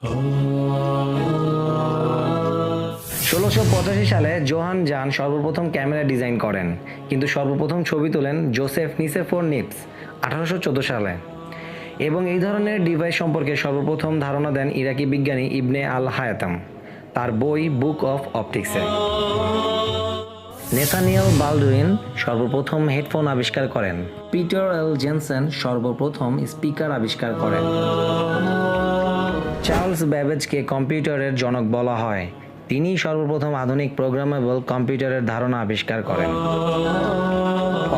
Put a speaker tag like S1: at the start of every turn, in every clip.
S1: 1685 সালে জোহান জান সর্বপ্রথম ক্যামেরা ডিজাইন করেন, কিন্তু সর্বপ্রথম ছবি তোলেন জোসেফ নিসেফোর নিপস 1814 সালে। এবং এই ধরনের ডিভাইস সম্পর্কে সর্বপ্রথম ধারণা দেন ইরাকি বিজ্ঞানী ইবনে আল হায়াতাম তার বই বুক অফ অপটিক্সে। নেথানিয়েল বালডুইন সর্বপ্রথম হেডফোন আবিষ্কার করেন। পিটার এল জেনসেন সর্বপ্রথম স্পিকার আবিষ্কার করেন। চার্লস ব্যাবেজকে কম্পিউটারের জনক বলা হয়। তিনি সর্বপ্রথম আধুনিক প্রোগ্রামেবল কম্পিউটারের ধারণা আবিষ্কার করেন।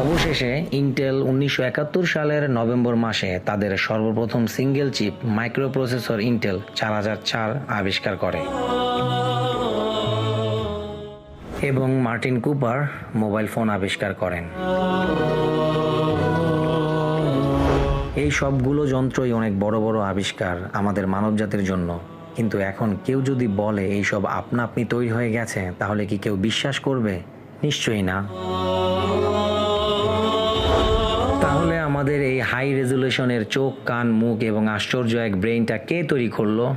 S1: অবশেষে ইন্টেল 1971 সালের নভেম্বর মাসে তাদের সর্বপ্রথম সিঙ্গেল চিপ মাইক্রোপ্রসেসর ইন্টেল 4004 আবিষ্কার করে। এবং মার্টিন কুপার মোবাইল ফোন আবিষ্কার করেন। এই সবগুলো যন্ত্রই অনেক বড় বড় আবিষ্কার আমাদের মানবজাতির জন্য, কিন্তু এখন কেউ যদি বলে এইসব আপনা আপনি তৈরি হয়ে গেছে, তাহলে কি কেউ বিশ্বাস করবে? নিশ্চয়ই না। তাহলে আমাদের এই হাই রেজুলেশনের চোখ, কান, মুখ এবং আশ্চর্য এক ব্রেইনটা কে তৈরি করলো?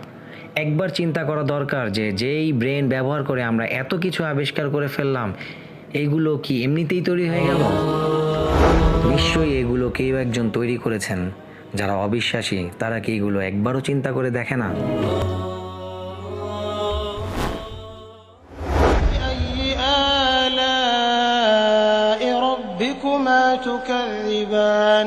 S1: একবার চিন্তা করা দরকার যে যেই ব্রেন ব্যবহার করে আমরা এত কিছু আবিষ্কার করে ফেললাম, এইগুলো কি এমনিতেই তৈরি হয়ে গেল? নিশ্চয়ই এগুলো কেউ একজন তৈরি করেছেন। যারা অবিশ্বাসী তারা কি এগুলো একবারও চিন্তা করে দেখে না?
S2: فبأي آلاء ربكما تكذبان